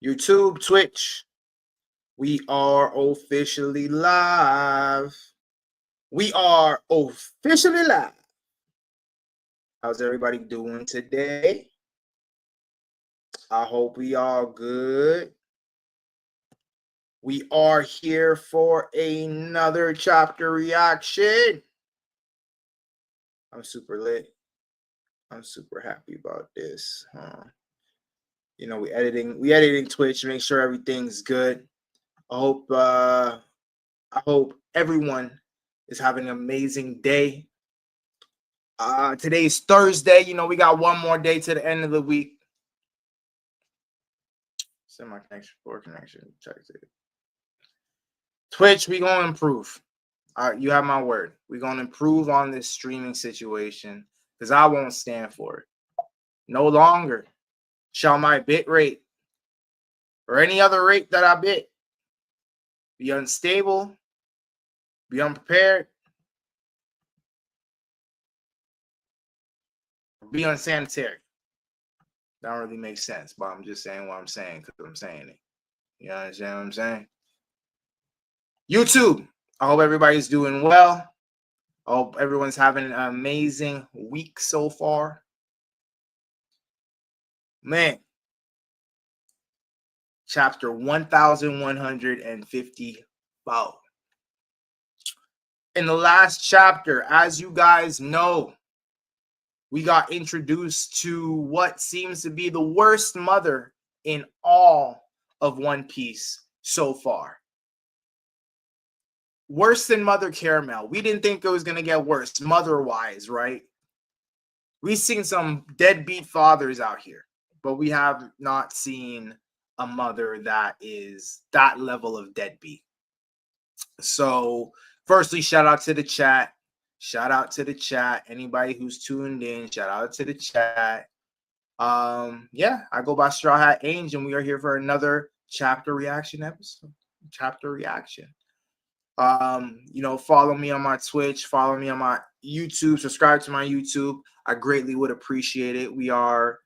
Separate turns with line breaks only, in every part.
YouTube, Twitch. We are officially live. We are officially live. How's everybody doing today? I hope we all good. We are here for another chapter reaction. I'm super lit. I'm super happy about this. You know, we editing Twitch to make sure everything's good. I hope everyone is having an amazing day. Today's Thursday. You know, we got one more day to the end of the week. Send my connection for connection. Check it. Twitch, we gonna improve. All right, you have my word. We're gonna improve on this streaming situation because I won't stand for it. No longer shall my bit rate or any other rate that I bit be unstable, be unprepared, be unsanitary. That don't really make sense, but I'm just saying what I'm saying because I'm saying it. You understand what I'm saying? YouTube, I hope everybody's doing well. I hope everyone's having an amazing week so far. Man, chapter 1154. In the last chapter, as you guys know, we got introduced to what seems to be the worst mother in all of One Piece so far. Worse than Mother Caramel. We didn't think it was going to get worse, mother-wise, right? We've seen some deadbeat fathers out here, but we have not seen a mother that is that level of deadbeat. So, firstly, shout out to the chat. Shout out to the chat. Anybody who's tuned in, shout out to the chat. Yeah, I go by Straw Hat Ange, and we are here for another chapter reaction episode. Chapter reaction. You know, follow me on my Twitch, follow me on my YouTube, subscribe to my YouTube. I greatly would appreciate it. We are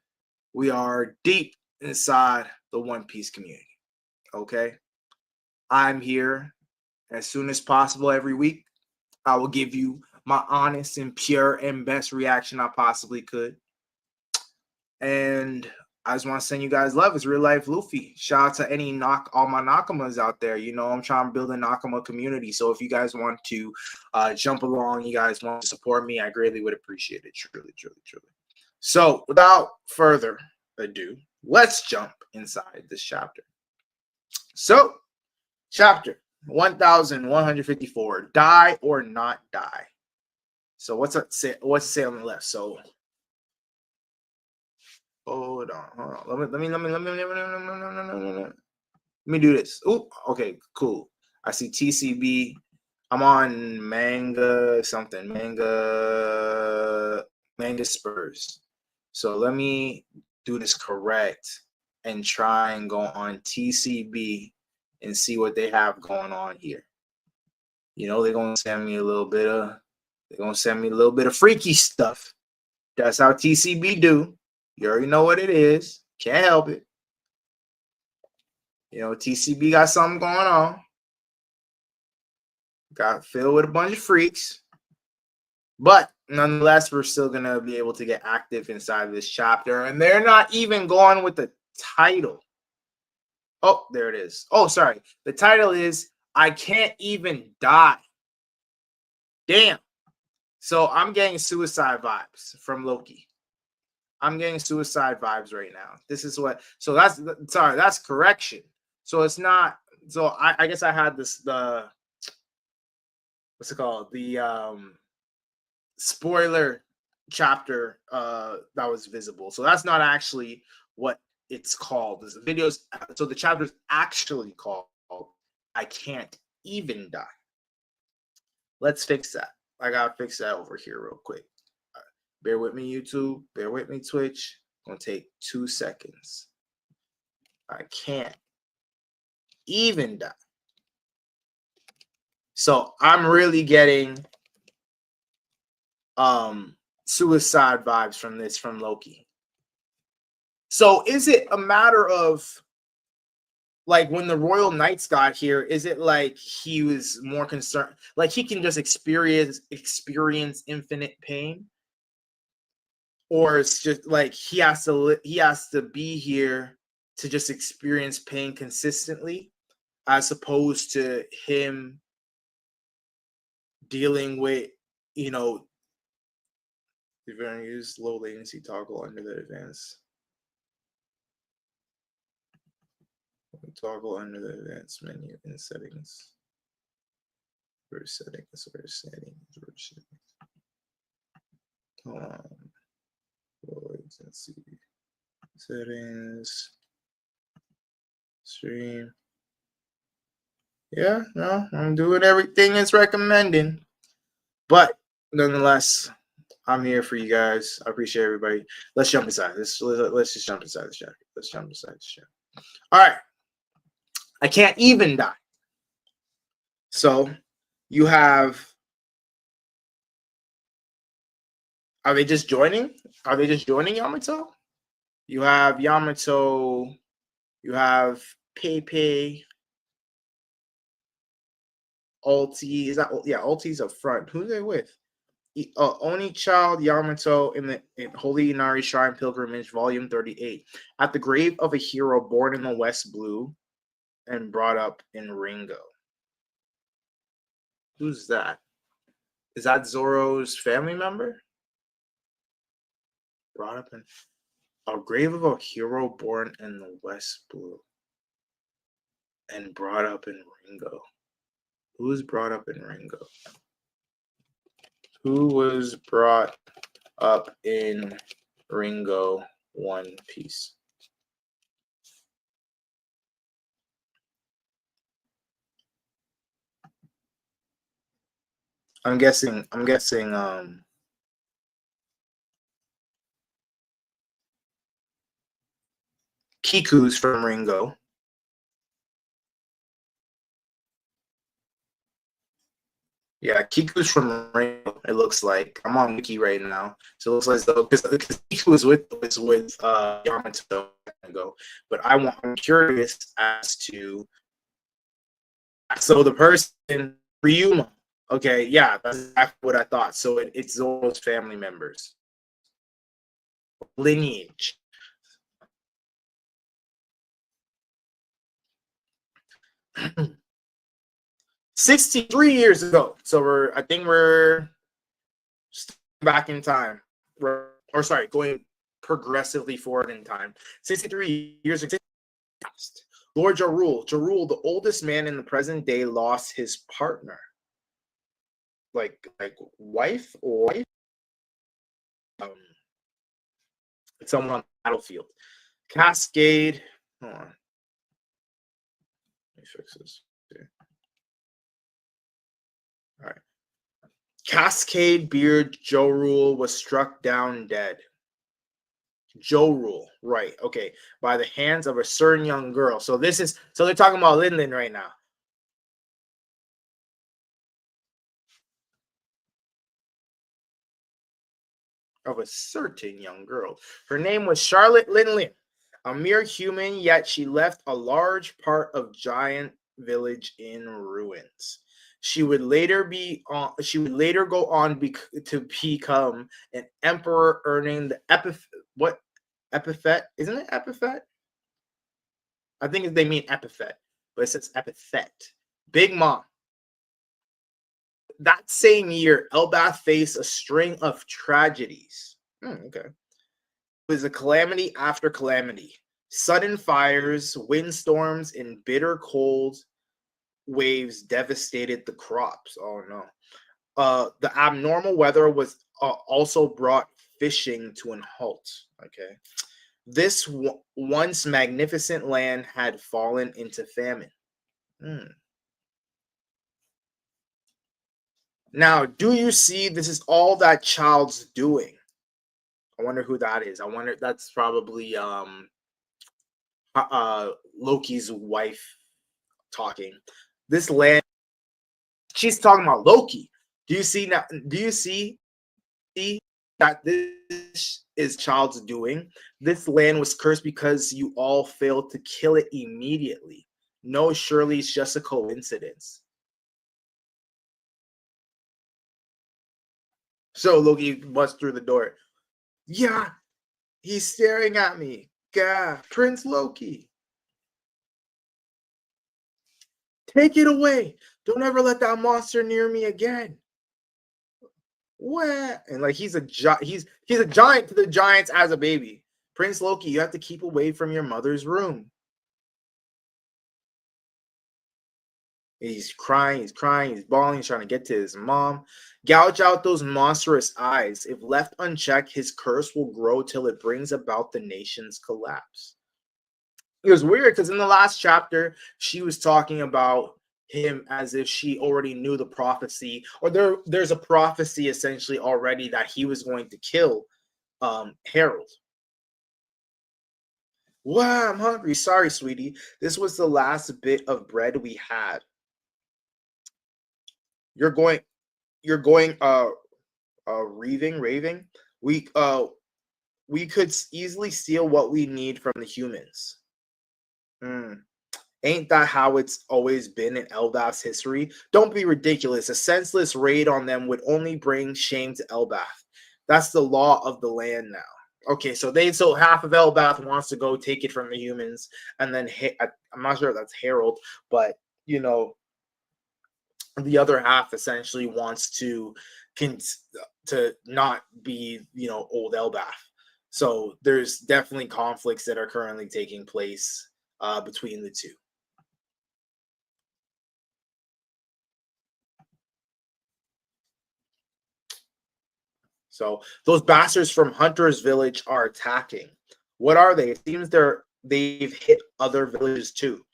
deep inside the One Piece community. Okay. I'm here as soon as possible every week. I will give you my honest and pure and best reaction I possibly could. And I just want to send you guys love. It's real life Luffy. Shout out to all my Nakamas out there. You know, I'm trying to build a Nakama community. So if you guys want to jump along, you guys want to support me, I greatly would appreciate it. Truly, truly, truly. So without further ado, let's jump inside this chapter. So, chapter 1154, die or not die. So what's it say on the left? So hold on. Let me do this. Oh, okay, cool. I see TCB. I'm on manga Spurs. So let me do this correct and try and go on TCB and see what they have going on here. You know, they're gonna send me a little bit of freaky stuff. That's how TCB do. You already know what it is. Can't help it. You know, TCB got something going on. Got filled with a bunch of freaks. But nonetheless, we're still going to be able to get active inside of this chapter. And they're not even going with the title. Oh, there it is. Oh, sorry. The title is I Can't Even Die. Damn. So I'm getting suicide vibes from Loki. I'm getting suicide vibes right now. This is what, so that's correction. So it's not, so I guess I had what's it called? The spoiler chapter that was visible. So that's not actually what it's called. The videos, so the chapter is actually called I Can't Even Die. Let's fix that. I gotta fix that over here real quick. Bear with me, YouTube. Bear with me, Twitch. Gonna take 2 seconds. I can't even die. So I'm really getting suicide vibes from Loki. So is it a matter of like when the Royal Knights got here, is it like he was more concerned, like he can just experience infinite pain, or it's just like he has to be here to just experience pain consistently, as opposed to him dealing with, you know, if you're going to use low latency toggle under the advanced. Toggle under the advanced menu in settings. Where settings. Hold on. Low latency settings. Stream. Yeah, no, I'm doing everything it's recommending. But nonetheless, I'm here for you guys. I appreciate everybody. Let's jump inside. Let's just jump inside the chat. Let's jump inside the chat. All right. I can't even die. So you have. Are they just joining? Are they just joining Yamato? You have Yamato. You have Pepe. Ulti. Is that, yeah, Ulti's up front. Who are they with? Oni Child Yamato in Holy Inari Shrine Pilgrimage, Volume 38. At the grave of a hero born in the West Blue and brought up in Ringo. Who's that? Is that Zoro's family member? Brought up in a grave of a hero born in the West Blue and brought up in Ringo. Who's brought up in Ringo? Who was brought up in Ringo One Piece? I'm guessing Kiku's from Ringo. Yeah, Kiku's from Ringo. It looks like I'm on Wiki right now, so it looks like though because Kiku was with Yamato ago. But I'm curious as to, so the person Ryuma. Okay, yeah, that's exactly what I thought. So it's Zoro's family members, lineage. $63 years ago. So I think we're back in time, going progressively forward in time. 63 years ago. Lord Jarul, the oldest man in the present day, lost his partner. Like wife or someone on the battlefield. Cascade. Hold on. Let me fix this. Okay. All right. Cascade Beard Jorul was struck down dead. Jorul, right? Okay, by the hands of a certain young girl. So they're talking about Linlin right now. Of a certain young girl. Her name was Charlotte Linlin, a mere human, yet she left a large part of giant village in ruins. She would later go on to become an emperor, earning the epithet? Isn't it epithet? I think they mean epithet, but it says epithet. Big Mom. That same year, Elbaf faced a string of tragedies. Okay. It was a calamity after calamity. Sudden fires, windstorms, and bitter cold waves devastated the crops. Oh no. The abnormal weather was also brought fishing to an halt. Okay. This once magnificent land had fallen into famine. Now, do you see this is all that child's doing? I wonder who that is. I wonder, that's probably Loki's wife talking. This land, she's talking about Loki. Do you see now? Do you see that this is child's doing? This land was cursed because you all failed to kill it immediately. No, surely it's just a coincidence. So Loki busts through the door. Yeah, he's staring at me. God, Prince Loki. Take it away. Don't ever let that monster near me again. What? And like he's a giant to the giants as a baby. Prince Loki, you have to keep away from your mother's room. He's crying, he's bawling, he's trying to get to his mom. Gouge out those monstrous eyes. If left unchecked, his curse will grow till it brings about the nation's collapse. It was weird because in the last chapter, she was talking about him as if she already knew the prophecy, or there's a prophecy essentially already that he was going to kill Harold. Wow, I'm hungry. Sorry, sweetie. This was the last bit of bread we had. You're going raving. We could easily steal what we need from the humans. Hmm. Ain't that how it's always been in Elbaf's history? Don't be ridiculous. A senseless raid on them would only bring shame to Elbaf. That's the law of the land now. Okay, so half of Elbaf wants to go take it from the humans, and then I'm not sure if that's Harold, but you know, the other half essentially wants to not be, old Elbaf. So there's definitely conflicts that are currently taking place between the two. So those bastards from Hunter's village are attacking. What are they? It seems they've hit other villages too.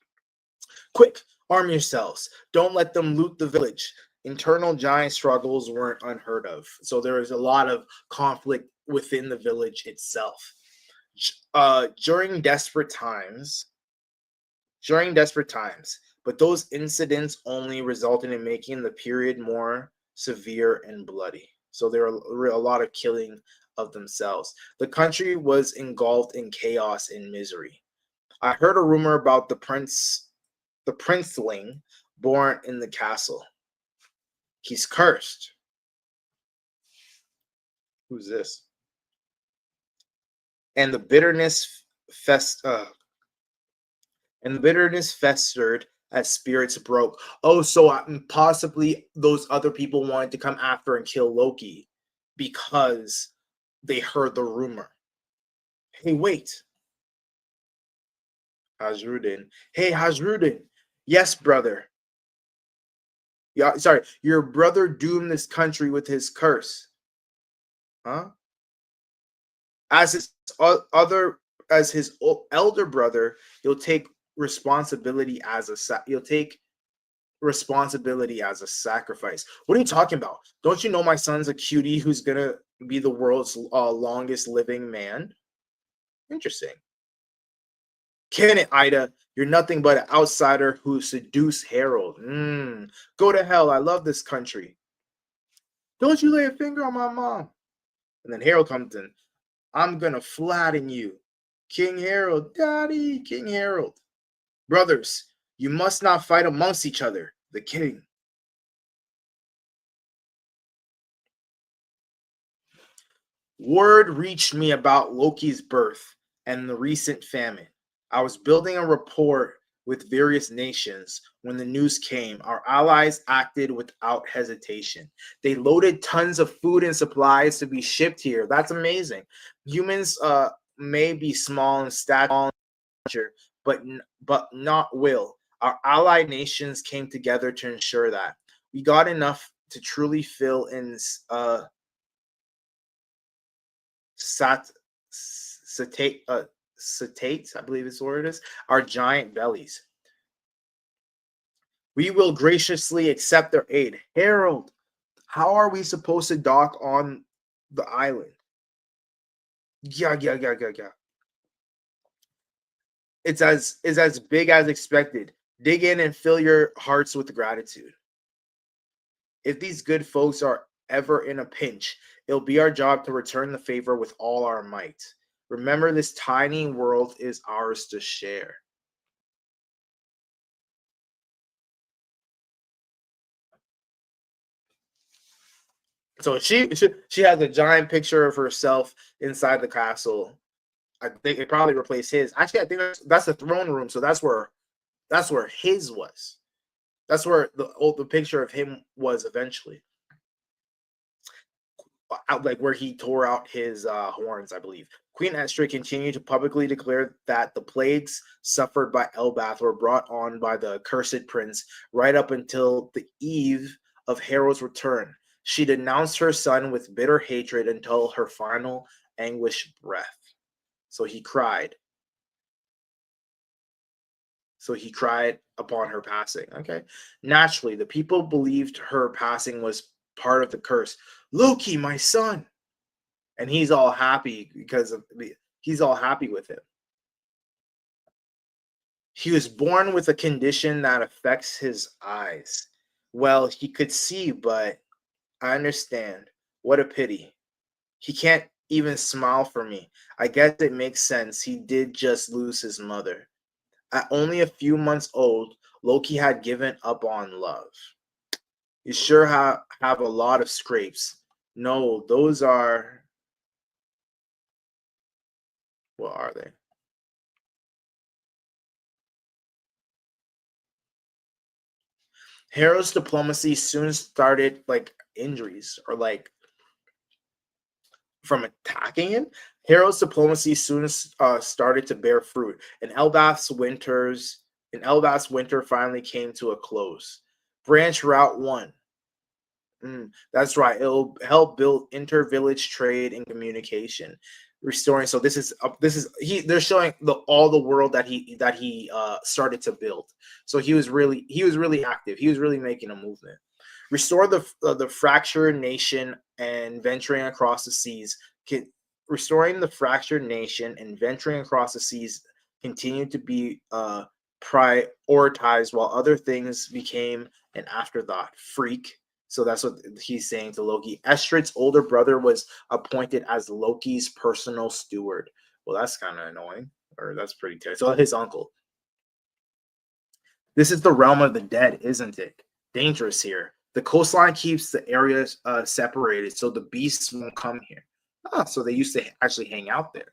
Quick, arm yourselves. Don't let them loot the village. Internal giant struggles weren't unheard of. So there is a lot of conflict within the village itself. During desperate times, but those incidents only resulted in making the period more severe and bloody. So there were a lot of killing of themselves. The country was engulfed in chaos and misery. I heard a rumor about the princeling born in the castle. He's cursed. Who's this? And the bitterness festered as spirits broke. Oh, so possibly those other people wanted to come after and kill Loki because they heard the rumor. Hey, wait. Hazrudin. Hey, Hazrudin. Yes, brother. Yeah, sorry. Your brother doomed this country with his curse. Huh? As his other as his elder brother, you'll take responsibility as you'll take responsibility as a sacrifice. What are you talking about? Don't you know my son's a cutie who's gonna be the world's longest living man? Interesting. Can it, Ida? You're nothing but an outsider who seduced Harold. Go to hell. I love this country. Don't you lay a finger on my mom. And then Harold comes in. I'm gonna flatten you. King Harold, Daddy, King Harold. Brothers, you must not fight amongst each other. The king. Word reached me about Loki's birth and the recent famine. I was building a rapport with various nations when the news came. Our allies acted without hesitation. They loaded tons of food and supplies to be shipped here. That's amazing. Humans may be small in stature, but not will. Our allied nations came together to ensure that we got enough to truly fill in satiate, I believe is what it is, our giant bellies. We will graciously accept their aid. Harold, how are we supposed to dock on the island? Yeah. It's as big as expected. Dig in and fill your hearts with gratitude. If these good folks are ever in a pinch, it'll be our job to return the favor with all our might. Remember, this tiny world is ours to share. So she has a giant picture of herself inside the castle. I think it probably replaced his. Actually, I think that's the throne room. So that's where his was. That's where the picture of him was eventually. Like where he tore out his horns, I believe. Queen Esther continued to publicly declare that the plagues suffered by Elbaf were brought on by the cursed prince right up until the eve of Harold's return. She denounced her son with bitter hatred until her final anguished breath. So he cried. So he cried upon her passing. Okay. Naturally, the people believed her passing was part of the curse. Loki, my son. And he's all happy he's all happy with him. He was born with a condition that affects his eyes. Well, he could see, but I understand. What a pity. He can't even smile for me. I guess it makes sense. He did just lose his mother. At only a few months old, Loki had given up on love. You sure have a lot of scrapes. No, those are. What are they? Harold's diplomacy soon started like injuries or like from attacking him. Harold's diplomacy soon started to bear fruit, and Elbaf's winter finally came to a close. Branch Route 1. That's right. It'll help build inter-village trade and communication, restoring. So they're showing all the world that he started to build. So he was really active. He was really making a movement. Restore the fractured nation and venturing across the seas. Restoring the fractured nation and venturing across the seas continued to be prioritized, while other things became an afterthought. Freak. So that's what he's saying to Loki. Estrid's older brother was appointed as Loki's personal steward. Well, that's kind of annoying, or that's pretty terrible. So his uncle. This is the realm of the dead, isn't it? Dangerous here. The coastline keeps the areas separated, so the beasts won't come here. Oh, so they used to actually hang out there.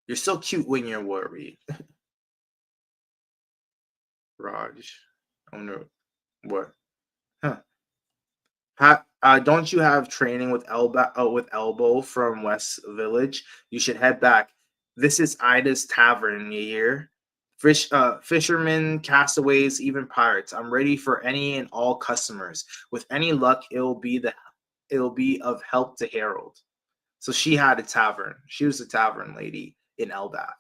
You're so cute when you're worried. Raj. I wonder what. Huh. Don't you have training with Elbow from West Village? You should head back. This is Ida's Tavern, you hear? Fishermen, castaways, even pirates. I'm ready for any and all customers. With any luck, it'll be of help to Harold. So she had a tavern. She was a tavern lady in Elbaf.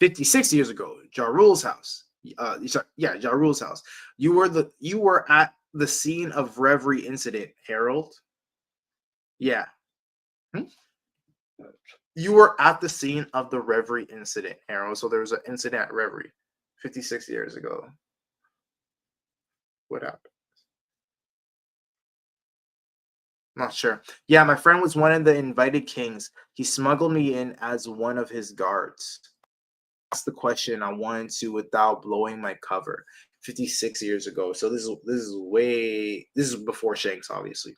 56 years ago, Ja Rule's house. Ja Rule's house. You were at the scene of Reverie incident, Harold. Yeah. Hmm? You were at the scene of the Reverie incident, Harold. So there was an incident at Reverie 56 years ago. What happened? Not sure. Yeah, my friend was one of the invited kings. He smuggled me in as one of his guards. That's the question I wanted to without blowing my cover. 56 years ago. So this is before Shanks, obviously.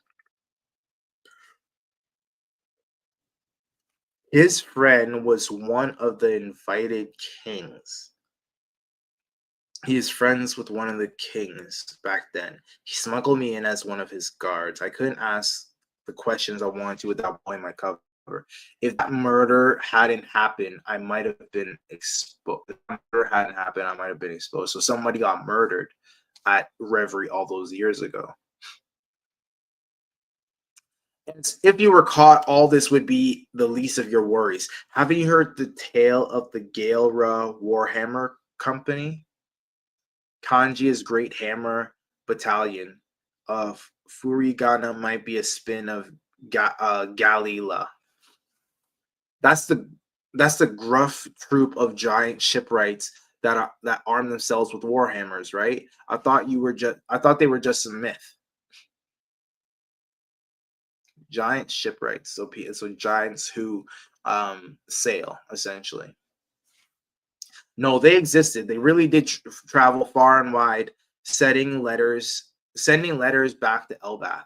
His friend was one of the invited kings. He is friends with one of the kings back then. He smuggled me in as one of his guards. I couldn't ask the questions I wanted to without blowing my cover. If that murder hadn't happened, I might have been exposed. If that murder hadn't happened, I might have been exposed. So somebody got murdered at Reverie all those years ago. And if you were caught, all this would be the least of your worries. Haven't you heard the tale of the Galera Warhammer Company? Kanji's Great Hammer Battalion of Furigana might be a spin of Galila. That's the gruff troop of giant shipwrights that arm themselves with warhammers, right? I thought they were just a myth. Giant shipwrights, so giants who sail essentially. No, they existed. They really did travel far and wide, sending letters sending letters back to Elbaf.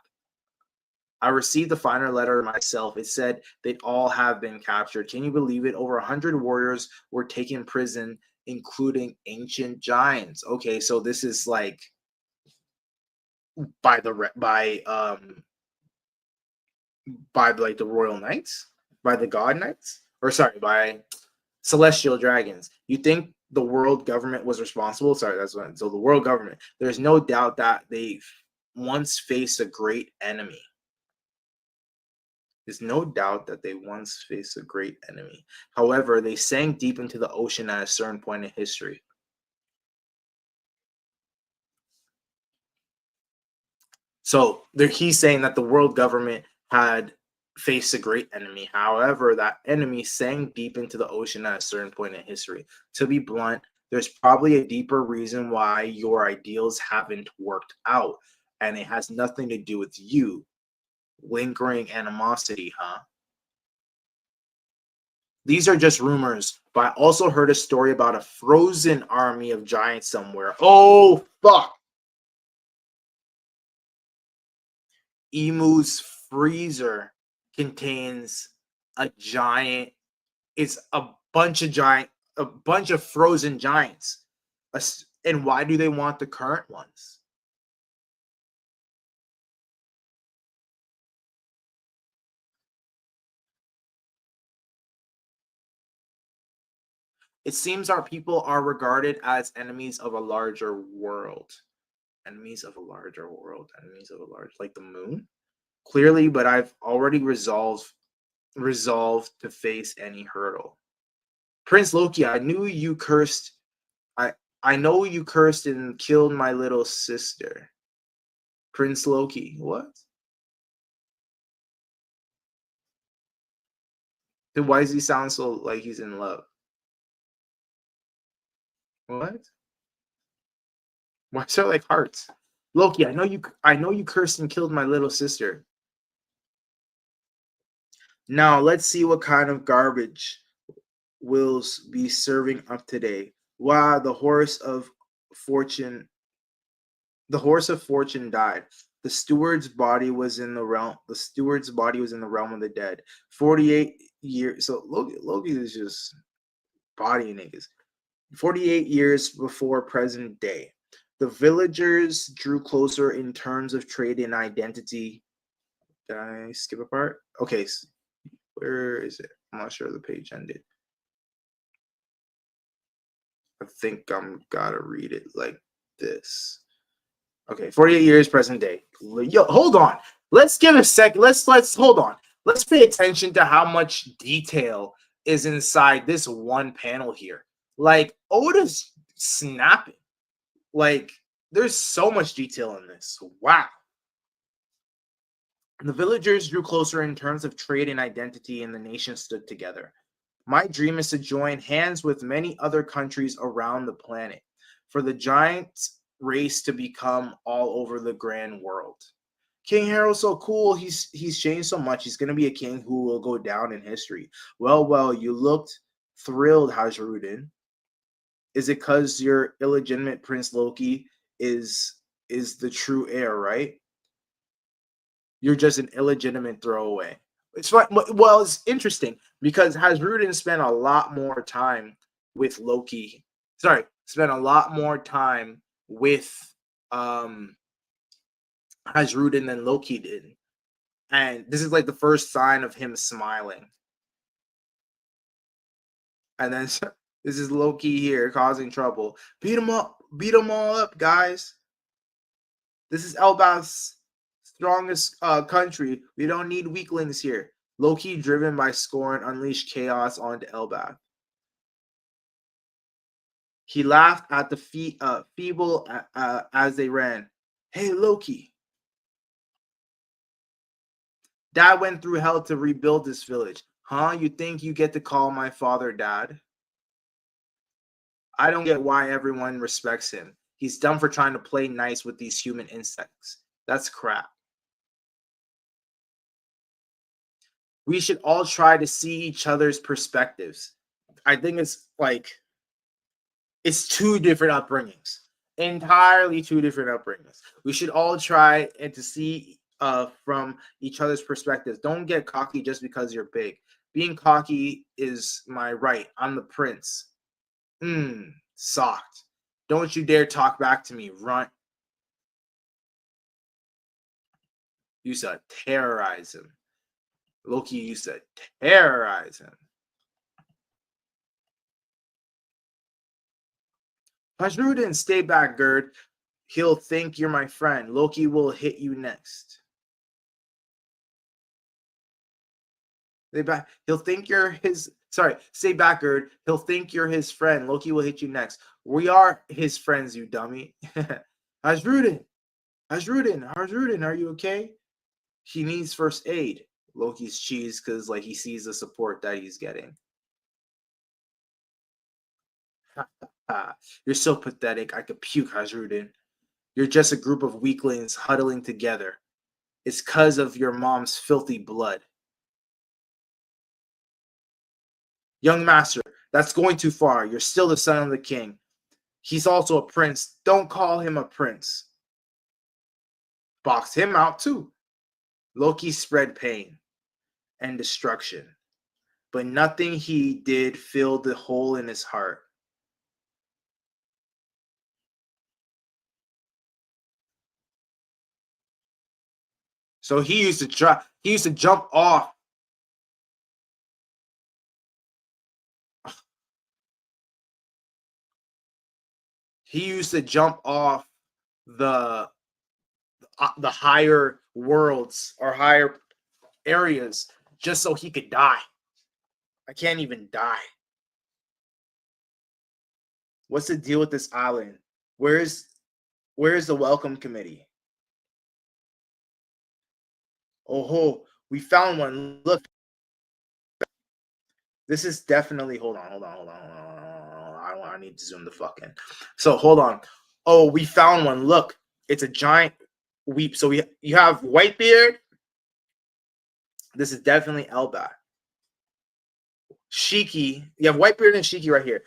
I received the final letter myself. It said they'd all have been captured. Can you believe it? Over 100 warriors were taken prison, including ancient giants. Okay, so this is like by like the royal knights, by the god knights, or sorry, by celestial dragons. You think the world government was responsible? Sorry, that's what. So the world government. There's no doubt that they once faced a great enemy. There's no doubt that they once faced a great enemy. However, they sank deep into the ocean at a certain point in history. So he's saying that the world government had faced a great enemy. However, that enemy sank deep into the ocean at a certain point in history. To be blunt, there's probably a deeper reason why your ideals haven't worked out, and it has nothing to do with you. Lingering animosity, huh? These are just rumors, but I also heard a story about a frozen army of giants somewhere. Oh, fuck! Emu's freezer contains a giant. It's a bunch of frozen giants. And why do they want the current ones? It seems our people are regarded as enemies of a larger world. Enemies of a larger world. Enemies of a large, like the moon. Clearly, but I've already resolved to face any hurdle. Prince Loki, I knew you cursed. I know you cursed and killed my little sister. Prince Loki, what? Then why does he sound so like he's in love? What? Why is there like hearts? Loki, I know you cursed and killed my little sister. Now let's see what kind of garbage we'll be serving up today. Wow, the horse of fortune died. The steward's body was in the realm. The steward's body was in the realm of the dead. 48 years. So Loki is just body niggas. 48 years before present day. The villagers drew closer in terms of trade and identity. Did I skip a part? Okay, where is it? I'm not sure the page ended. I think I'm gotta read it like this. Okay, 48 years present day. Yo, hold on. Let's give a sec. Let's hold on. Let's pay attention to how much detail is inside this one panel here. Like Oda's snapping. Like there's so much detail in this. Wow. The villagers drew closer in terms of trade and identity, and the nation stood together. My dream is to join hands with many other countries around the planet for the giant race to become all over the grand world. King Harold's so cool. He's changed so much. He's going to be a king who will go down in history. Well, you looked thrilled, Hajrudin. Is it because your illegitimate Prince Loki is the true heir, right? You're just an illegitimate throwaway. It's fun. Well, it's interesting because Hasrudin spent a lot more time with Loki. Sorry, spent a lot more time with Hasrudin than Loki did. And this is like the first sign of him smiling. And then this is Loki here causing trouble. Beat him up. Beat them all up, guys. This is Elbaf's strongest country. We don't need weaklings here. Loki, driven by scorn, unleashed chaos onto Elbaf. He laughed at the feeble as they ran. Hey, Loki. Dad went through hell to rebuild this village. Huh? You think you get to call my father Dad? I don't get why everyone respects him. He's dumb for trying to play nice with these human insects. That's crap. We should all try to see each other's perspectives. I think it's like it's two different upbringings. Entirely two different upbringings. We should all try and to see from each other's perspectives. Don't get cocky just because you're big. Being cocky is my right. I'm the prince. Socked. Don't you dare talk back to me, runt. You said terrorize him. Loki, you said terrorize him. Hajrudin, stay back, Gerd. He'll think you're my friend. Loki will hit you next. Stay back. He'll think you're his. Sorry, stay back, Gerd. He'll think you're his friend. Loki will hit you next. We are his friends, you dummy. Hajrudin, Hajrudin, are you okay? He needs first aid. Loki's cheese because like he sees the support that he's getting. You're so pathetic. I could puke, Hajrudin. You're just a group of weaklings huddling together. It's because of your mom's filthy blood. Young master, that's going too far. You're still the son of the king. He's also a prince. Don't call him a prince. Box him out too. Loki spread pain and destruction, but nothing he did filled the hole in his heart. So he used to try. He used to jump off. He used to jump off the higher worlds or higher areas just so he could die. I can't even die. What's the deal with this island? Where's the welcome committee? Oh ho, we found one. Look, this is definitely. Hold on. I need to zoom the fuck in. So hold on. Oh, we found one. Look, it's a giant weep. So you have Whitebeard. This is definitely elbaf. Shiki, you have Whitebeard and Shiki right here.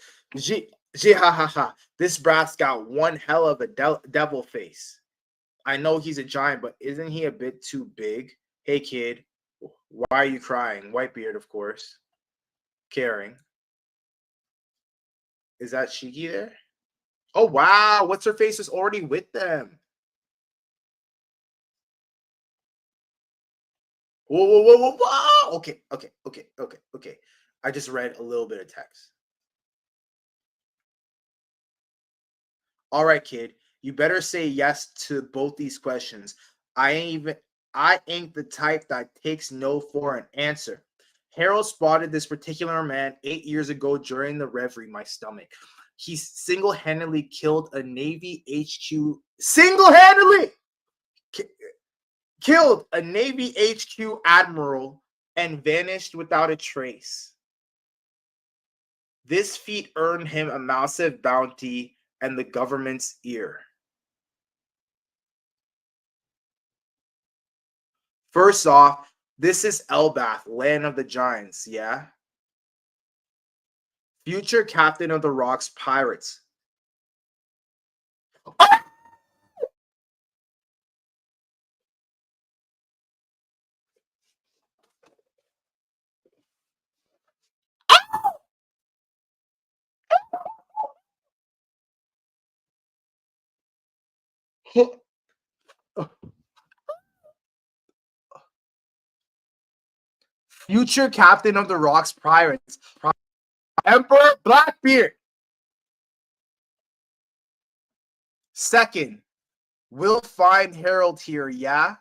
Ha ha ha. This brat's got one hell of a devil face. I know he's a giant, but isn't he a bit too big? Hey kid, why are you crying? Whitebeard, of course. Caring. Is that Shiki there? Oh wow, what's her face is already with them. Whoa. Okay. I just read a little bit of text. All right, kid, you better say yes to both these questions. I ain't the type that takes no for an answer. Harold spotted this particular man 8 years ago during the reverie. My stomach. He single-handedly killed a Navy HQ. Single-handedly killed a Navy HQ admiral and vanished without a trace. This feat earned him a massive bounty and the government's ear. First off, this is Elbaf, land of the giants, yeah? Future captain of the Rocks Pirates. Future captain of the Rocks Pirates. Emperor Blackbeard. Second, we'll find Harold here, yeah?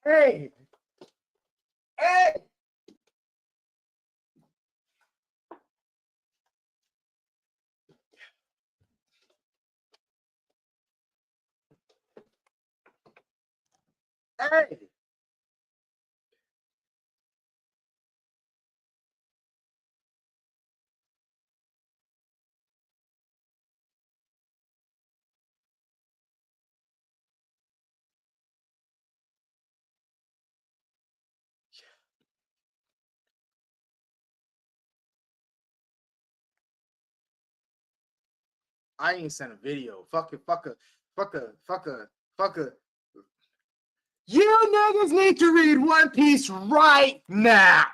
Hey! Hey! Hey! I ain't sent a video. Fuck it, fuck it. You niggas need to read One Piece right now.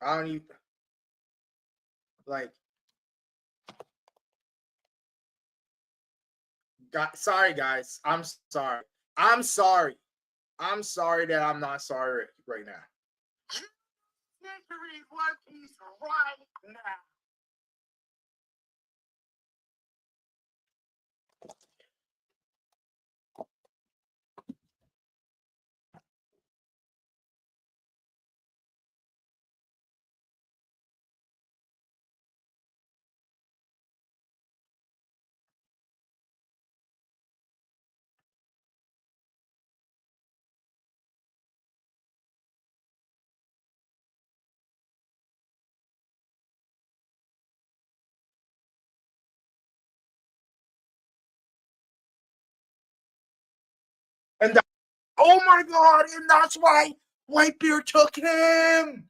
I don't even like. Sorry, guys. I'm sorry. I'm sorry. I'm sorry that I'm not sorry right now. You need to read One Piece right now. And oh my god, and that's why Whitebeard took him.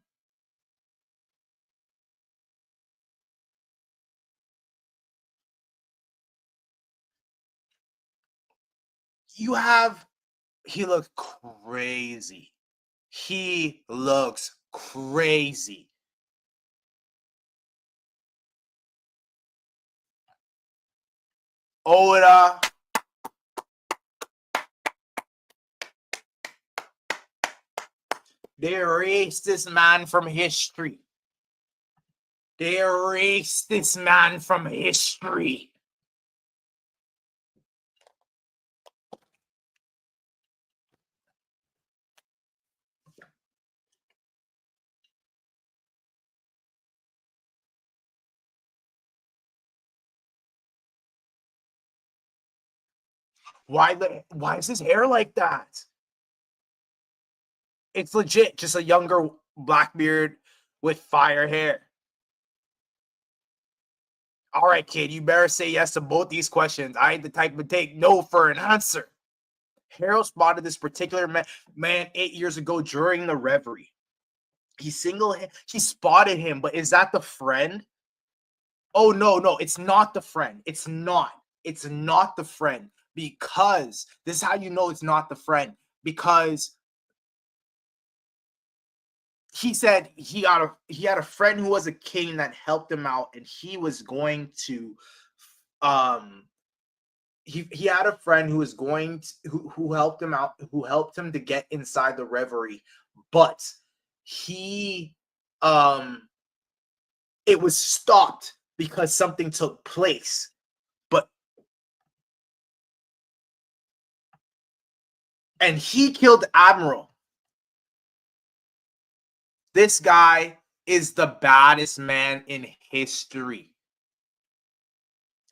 You have he looks crazy. He looks crazy. Oda. They erased this man from history. They erased this man from history. Why is his hair like that? It's legit just a younger Blackbeard with fire hair. All right, kid, you better say yes to both these questions. I ain't the type to take no for an answer. Harold spotted this particular man 8 years ago during the reverie. He spotted him, but is that the friend? Oh no, it's not the friend. It's not. It's not the friend because this is how you know it's not the friend because he said he had a friend who was a king that helped him out, and he was going to he had a friend who was going to, who helped him out, who helped him to get inside the reverie, but he it was stopped because something took place. But and he killed Admiral. This guy is the baddest man in history.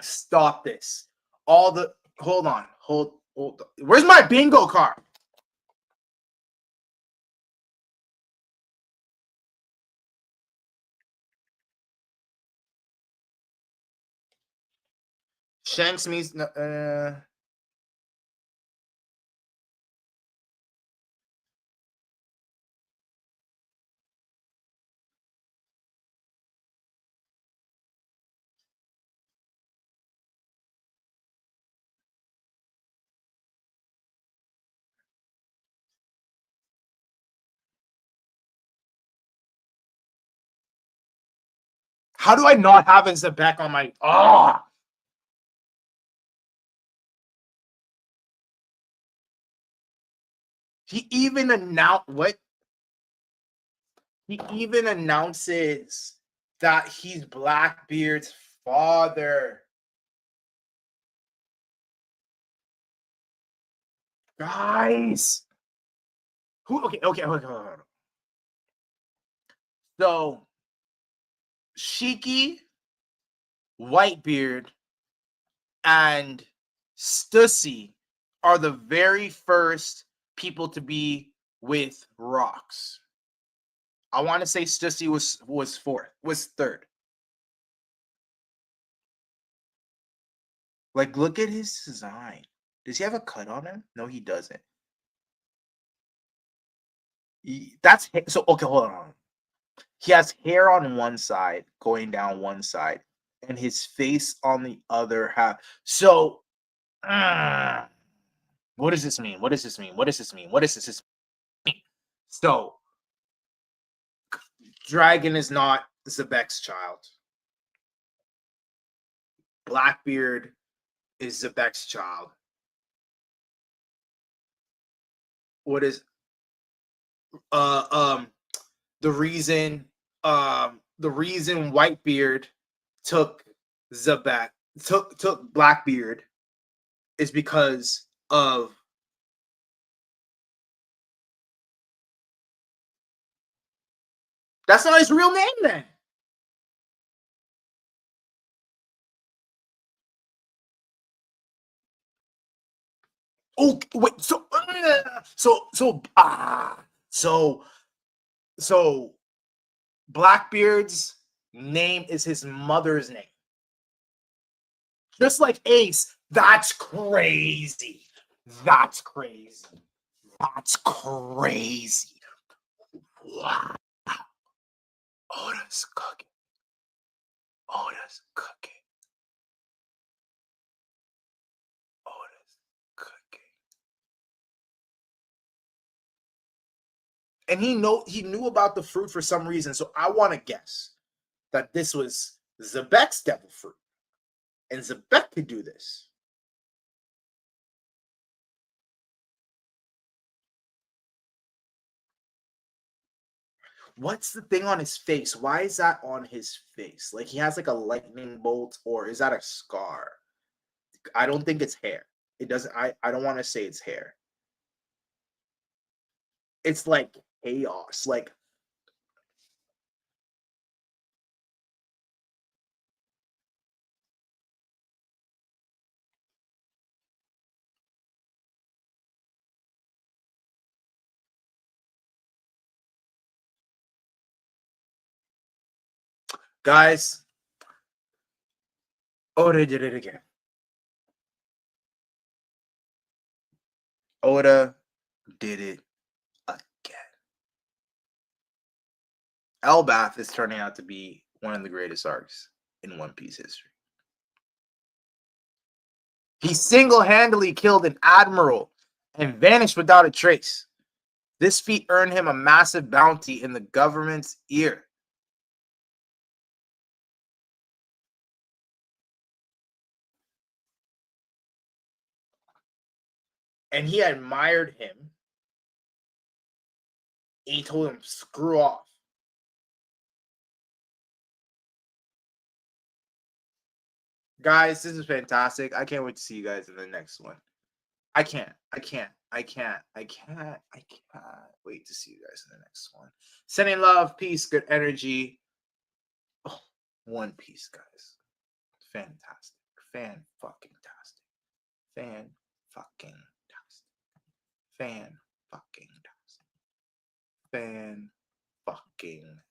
Stop this. Hold on. Where's my bingo card? Shanks means how do I not have a xebec on my He even announced what? He even announces that he's Blackbeard's father. Guys. Who okay. Hold on. So Shiki, Whitebeard, and Stussy are the very first people to be with rocks. I want to say Stussy was third. Like, look at his design. Does he have a cut on him? No, he doesn't. That's so okay. Hold on. He has hair on one side, going down one side, and his face on the other half. So, what does this mean? What does this mean? What does this mean? What does this mean? So, Dragon is not xebec's child. Blackbeard is xebec's child. What is the reason Whitebeard took xebec took Blackbeard is because of that's not his real name then. Oh wait, so Blackbeard's name is his mother's name. Just like Ace. That's crazy. That's crazy. That's crazy. Wow. Oda's cooking. Oda's cooking. Oda's cooking. And he knew about the fruit for some reason. So I want to guess that this was xebec's devil fruit. And xebec could do this. What's the thing on his face? Why is that on his face? Like he has like a lightning bolt, or is that a scar? I don't think it's hair. It doesn't. I don't want to say it's hair. It's like chaos. Like guys, Oda did it again. Oda did it again. Elbaf is turning out to be one of the greatest arcs in One Piece history. He single-handedly killed an admiral and vanished without a trace. This feat earned him a massive bounty in the government's ear. And he admired him. He told him, screw off. Guys, this is fantastic. I can't wait to see you guys in the next one. I can't wait to see you guys in the next one. Sending love, peace, good energy. Oh, One Piece, guys. Fantastic. Fan fucking tastic. Fan fucking tastic. Fan fucking tastic. Fan fucking